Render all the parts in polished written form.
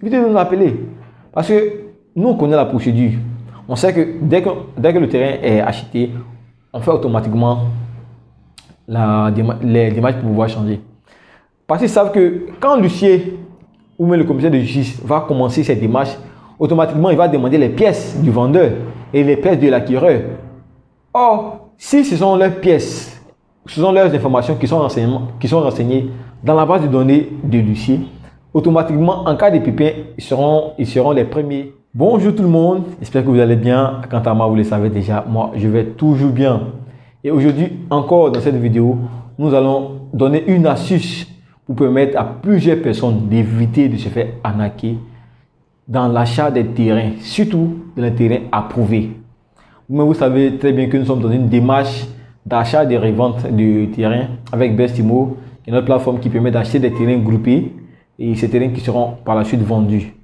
évitez de nous appeler. Parce que nous, on connaît la procédure. On sait que dès que le terrain est acheté, on fait automatiquement les démarches pour pouvoir changer. Parce qu'ils savent que quand l'huissier ou même le commissaire de justice va commencer cette démarche, automatiquement, il va demander les pièces du vendeur et les pièces de l'acquéreur. Or, si ce sont leurs pièces, ce sont leurs informations qui sont renseignées dans la base de données de l'huissier, automatiquement, en cas de pépin, ils seront les premiers. Bonjour tout le monde, j'espère que vous allez bien. Quant à moi, vous le savez déjà, moi, je vais toujours bien. Et aujourd'hui, encore dans cette vidéo, nous allons donner une astuce pour permettre à plusieurs personnes d'éviter de se faire arnaquer dans l'achat des terrains, surtout dans les terrains approuvés. Mais vous savez très bien que nous sommes dans une démarche d'achat et de revente de terrains avec Bestimo, qui est notre plateforme qui permet d'acheter des terrains groupés et ces terrains qui seront par la suite vendus.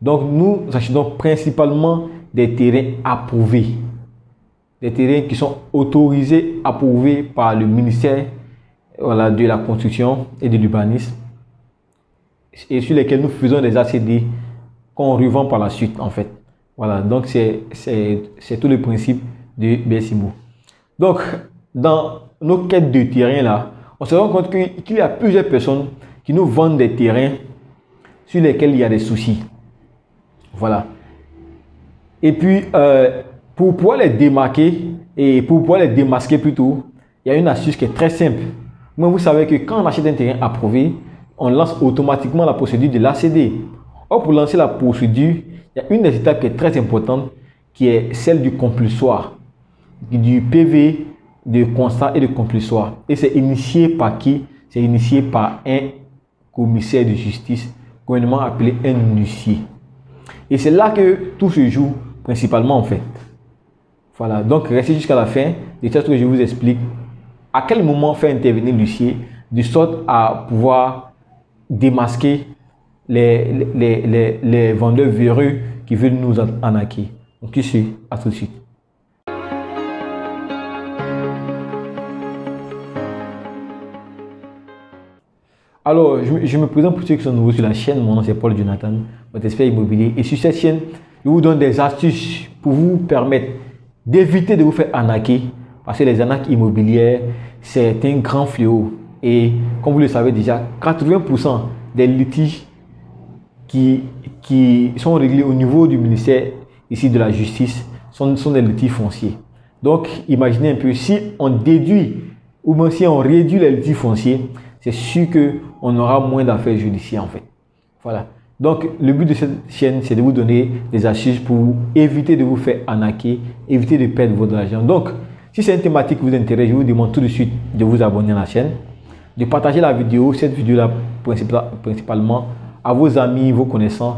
Donc nous achetons principalement des terrains approuvés, des terrains qui sont autorisés, approuvés par le ministère de la construction et de l'urbanisme et sur lesquels nous faisons des ACD qu'on revend par la suite en fait. Voilà, donc c'est tout le principe de Bestimo. Donc dans nos quêtes de terrain là, on se rend compte qu'il y a plusieurs personnes qui nous vendent des terrains sur lesquels il y a des soucis. Voilà. Et puis pour pouvoir les démarquer et pour pouvoir les démasquer plutôt, il y a une astuce qui est très simple. Mais vous savez que quand on achète un terrain approuvé, on lance automatiquement la procédure de l'ACD. Or, pour lancer la procédure, il y a une des étapes qui est très importante, qui est celle du compulsoire, du PV, de constat et de compulsoire. Et c'est initié par qui? C'est initié par un commissaire de justice, communément appelé un huissier. Et c'est là que tout se joue principalement en fait. Voilà, donc restez jusqu'à la fin de ce que je vous explique à quel moment faire intervenir l'huissier de sorte à pouvoir démasquer les vendeurs véreux qui veulent nous arnaquer. Donc ici, à tout de suite. Alors, je me présente pour ceux qui sont nouveaux sur la chaîne. Mon nom c'est Paul Jonathan, votre expert immobilier. Et sur cette chaîne, je vous donne des astuces pour vous permettre d'éviter de vous faire arnaquer. Parce que les arnaques immobilières, c'est un grand fléau. Et comme vous le savez déjà, 80% des litiges qui sont réglés au niveau du ministère ici de la justice sont des litiges fonciers. Donc, imaginez un peu, si on déduit ou même si on réduit les litiges fonciers, c'est sûr qu'on aura moins d'affaires judiciaires en fait. Voilà. Donc, le but de cette chaîne, c'est de vous donner des astuces pour éviter de vous faire arnaquer, éviter de perdre votre argent. Donc, si c'est une thématique qui vous intéresse, je vous demande tout de suite de vous abonner à la chaîne, de partager la vidéo, cette vidéo-là principalement, à vos amis, vos connaissances,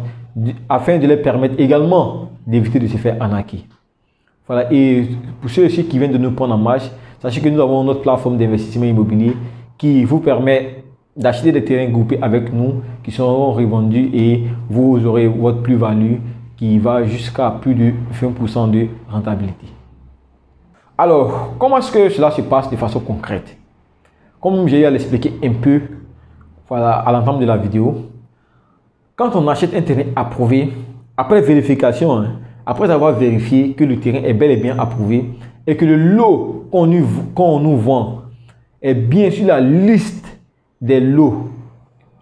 afin de leur permettre également d'éviter de se faire arnaquer. Voilà. Et pour ceux aussi qui viennent de nous prendre en marche, sachez que nous avons notre plateforme d'investissement immobilier qui vous permet d'acheter des terrains groupés avec nous qui seront revendus et vous aurez votre plus-value qui va jusqu'à plus de 20% de rentabilité. Alors, comment est-ce que cela se passe de façon concrète? Comme j'ai eu à l'expliquer un peu voilà, à l'entame de la vidéo, quand on achète un terrain approuvé, après vérification, après avoir vérifié que le terrain est bel et bien approuvé et que le lot qu'on nous vend est bien sur la liste des lots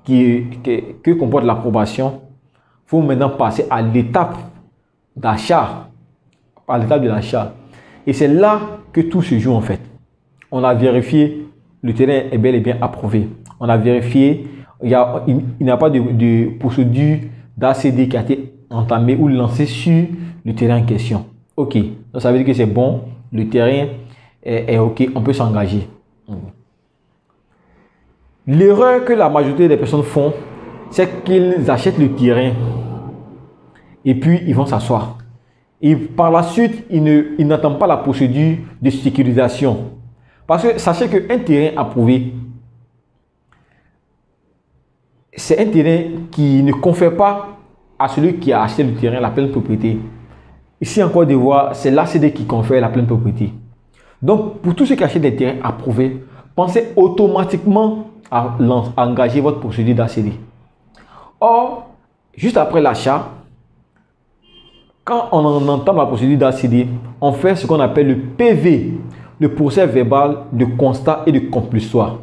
que comporte l'approbation, il faut maintenant passer à l'étape d'achat, à l'étape de l'achat. Et c'est là que tout se joue en fait. On a vérifié, le terrain est bel et bien approuvé. On a vérifié, il n'y a pas de procédure d'ACD qui a été entamée ou lancée sur le terrain en question. Ok, donc ça veut dire que c'est bon, le terrain est ok, on peut s'engager. L'erreur que la majorité des personnes font, c'est qu'ils achètent le terrain et puis ils vont s'asseoir. Et par la suite, ils n'attendent pas la procédure de sécurisation. Parce que sachez qu'un terrain approuvé, c'est un terrain qui ne confère pas à celui qui a acheté le terrain la pleine propriété. Ici en Côte d'Ivoire, c'est l'ACD qui confère la pleine propriété. Donc, pour tous ceux qui achètent des terrains approuvés, pensez automatiquement à engager votre procédure d'ACD. Or, juste après l'achat, quand on entame la procédure d'ACD, on fait ce qu'on appelle le PV, le procès verbal de constat et de compulsoire.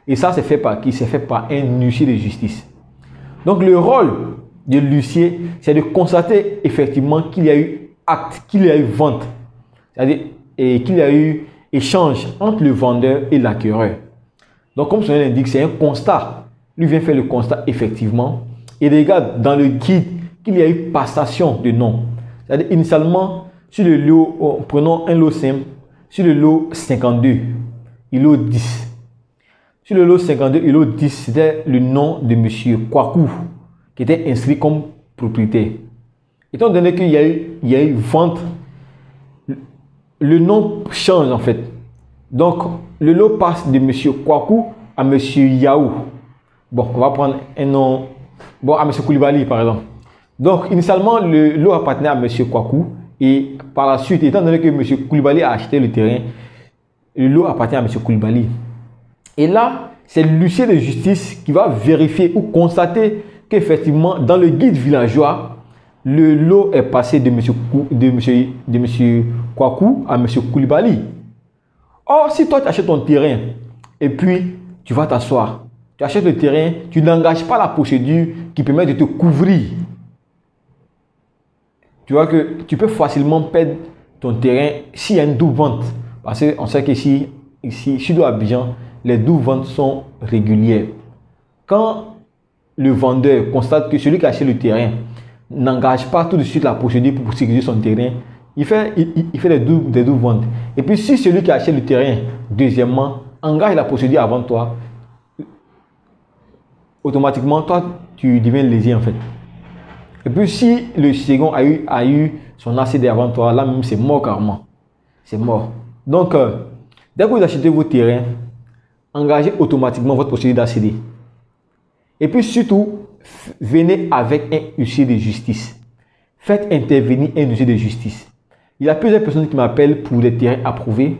Et ça, c'est fait par qui? C'est fait par un huissier de justice. Donc, le rôle de l'huissier, c'est de constater effectivement qu'il y a eu acte, qu'il y a eu vente, c'est-à-dire qu'il y a eu échange entre le vendeur et l'acquéreur. Donc, comme son nom l'indique, c'est un constat. Lui vient faire le constat effectivement. Il regarde dans le guide qu'il y a eu passation de nom. C'est-à-dire, initialement, sur le lot, prenons un lot simple, sur le lot 52, il lot 10. Sur le lot 52 et lot 10, c'était le nom de M. Kwaku, qui était inscrit comme propriétaire. Étant donné qu'il y a eu vente, le nom change en fait. Donc, le lot passe de M. Kwaku à M. Yaou. Bon, on va prendre un nom, bon, à M. Koulibaly par exemple. Donc, initialement, le lot appartenait à M. Kwaku et par la suite, étant donné que M. Koulibaly a acheté le terrain, le lot appartient à M. Koulibaly. Et là, c'est l'huissier de justice qui va vérifier ou constater qu'effectivement, dans le guide villageois, le lot est passé de M. Kwaku à M. Koulibaly. Or, si toi, tu achètes ton terrain et puis tu vas t'asseoir, tu achètes le terrain, tu n'engages pas la procédure qui permet de te couvrir. Tu vois que tu peux facilement perdre ton terrain s'il y a une double vente. Parce qu'on sait qu'ici, sur Abidjan, les doubles ventes sont régulières. Quand le vendeur constate que celui qui a acheté le terrain n'engage pas tout de suite la procédure pour sécuriser son terrain, il fait des doubles ventes. Et puis si celui qui a acheté le terrain, deuxièmement, engage la procédure avant toi, automatiquement, toi, tu deviens lésé en fait. Et puis si le second a eu son ACD avant toi, là même c'est mort carrément. C'est mort. Donc, dès que vous achetez vos terrains, engagez automatiquement votre procédure d'ACD. Et puis surtout, venez avec un huissier de justice. Faites intervenir un huissier de justice. Il y a plusieurs personnes qui m'appellent pour des terrains approuvés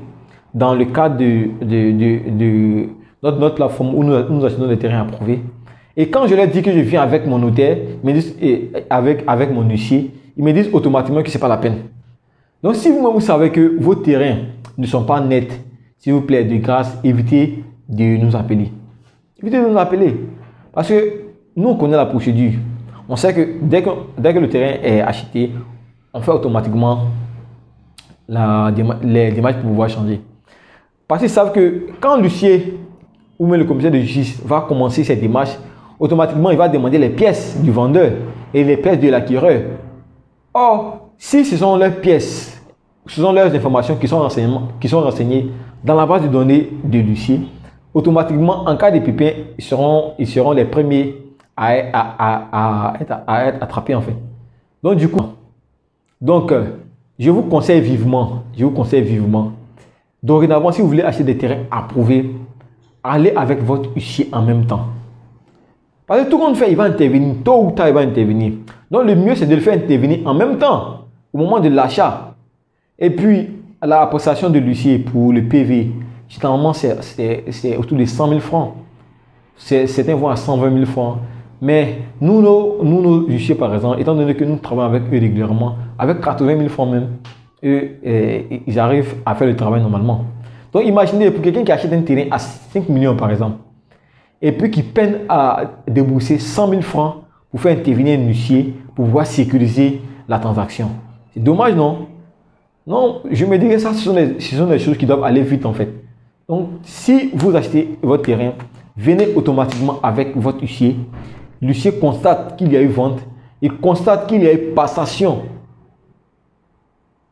dans le cadre de notre plateforme où nous achetons des terrains approuvés. Et quand je leur dis que je viens avec mon notaire, ils me disent, avec mon huissier, ils me disent automatiquement que ce n'est pas la peine. Donc si vous savez que vos terrains ne sont pas nets, s'il vous plaît, de grâce, évitez de nous appeler. Évitez de nous appeler. Parce que nous, on connaît la procédure. On sait que dès que le terrain est acheté, on fait automatiquement les démarches pour pouvoir changer. Parce qu'ils savent que quand l'huissier ou même le commissaire de justice va commencer cette démarche, automatiquement, il va demander les pièces du vendeur et les pièces de l'acquéreur. Or, si ce sont leurs pièces, ce sont leurs informations qui sont renseignées dans la base de données de l'huissier, automatiquement, en cas de pépin, ils seront les premiers à être attrapés en fait. Donc, du coup, je vous conseille vivement, dorénavant, si vous voulez acheter des terrains approuvés, allez avec votre huissier en même temps. Parce que tout le monde fait, il va intervenir, tôt ou tard, il va intervenir. Donc, le mieux, c'est de le faire intervenir en même temps, au moment de l'achat. Et puis, la prestation de l'huissier pour le PV, généralement, c'est autour de 100 000 francs. Certains vont à 120 000 francs. Mais nous, nos huissiers, par exemple, étant donné que nous travaillons avec eux régulièrement, avec 80 000 francs même, ils arrivent à faire le travail normalement. Donc, imaginez, pour quelqu'un qui achète un terrain à 5 millions, par exemple, et puis qui peine à débourser 100 000 francs pour faire intervenir un huissier pour pouvoir sécuriser la transaction. C'est dommage, non? Non, je me dirais ça, ce sont des choses qui doivent aller vite en fait. Donc, si vous achetez votre terrain, venez automatiquement avec votre huissier. L'huissier constate qu'il y a eu vente, il constate qu'il y a eu passation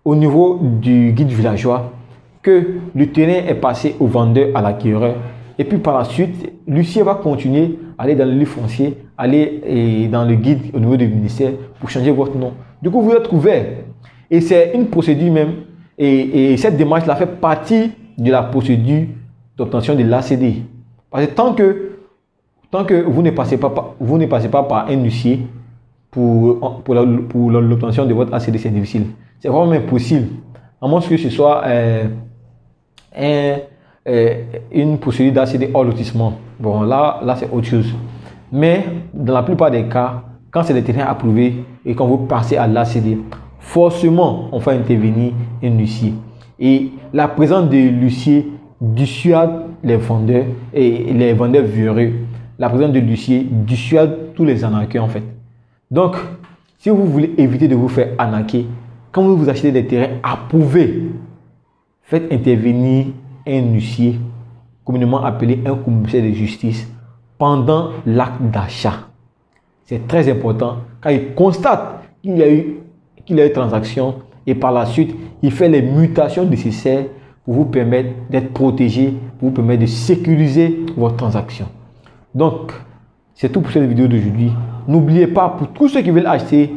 au niveau du guide villageois, que le terrain est passé au vendeur, à l'acquéreur. Et puis par la suite, l'huissier va continuer à aller dans le livre foncier, aller dans le guide au niveau du ministère pour changer votre nom. Du coup, vous êtes couvert. Et c'est une procédure même. Et cette démarche-là fait partie de la procédure d'obtention de l'ACD. Parce que tant que vous ne passez pas par un huissier pour l'obtention de votre ACD, c'est difficile. C'est vraiment impossible. À moins que ce soit une procédure d'ACD hors lotissement. Bon, là c'est autre chose. Mais dans la plupart des cas, quand c'est des terrains approuvés et quand vous passez à l'ACD, forcément, on fait intervenir un huissier. Et la présence de l'huissier dissuade les vendeurs et les vendeurs véreux. La présence de l'huissier dissuade tous les arnaqueurs en fait. Donc, si vous voulez éviter de vous faire arnaquer, quand vous achetez des terrains approuvés, faites intervenir un huissier, communément appelé un commissaire de justice, pendant l'acte d'achat. C'est très important car il constate qu'il y a eu transaction et par la suite, il fait les mutations nécessaires pour vous permettre d'être protégé, pour vous permettre de sécuriser votre transaction. Donc, c'est tout pour cette vidéo d'aujourd'hui. N'oubliez pas, pour tous ceux qui veulent acheter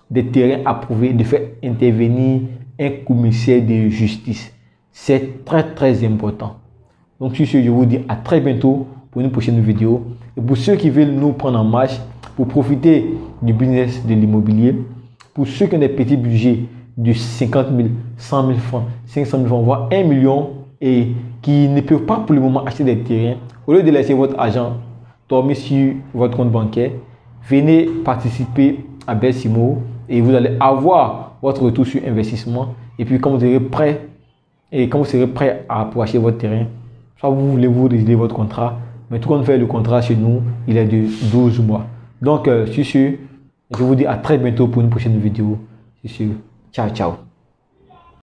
des terrains approuvés, de faire intervenir un commissaire de justice. C'est très important. Donc, sur ce, je vous dis à très bientôt pour une prochaine vidéo. Et pour ceux qui veulent nous prendre en marche, pour profiter du business de l'immobilier, pour ceux qui ont des petits budgets de 50 000, 100 000 francs, 500 000 francs, voire 1 million et qui ne peuvent pas pour le moment acheter des terrains, au lieu de laisser votre argent dormir sur votre compte bancaire, venez participer à Belsimo et vous allez avoir votre retour sur investissement. Et puis quand vous serez prêt pour acheter votre terrain, soit vous voulez vous résilier votre contrat, mais tout compte fait, le contrat chez nous, il est de 12 mois. Donc, sur ce, je vous dis à très bientôt pour une prochaine vidéo. Sur ce, ciao, ciao.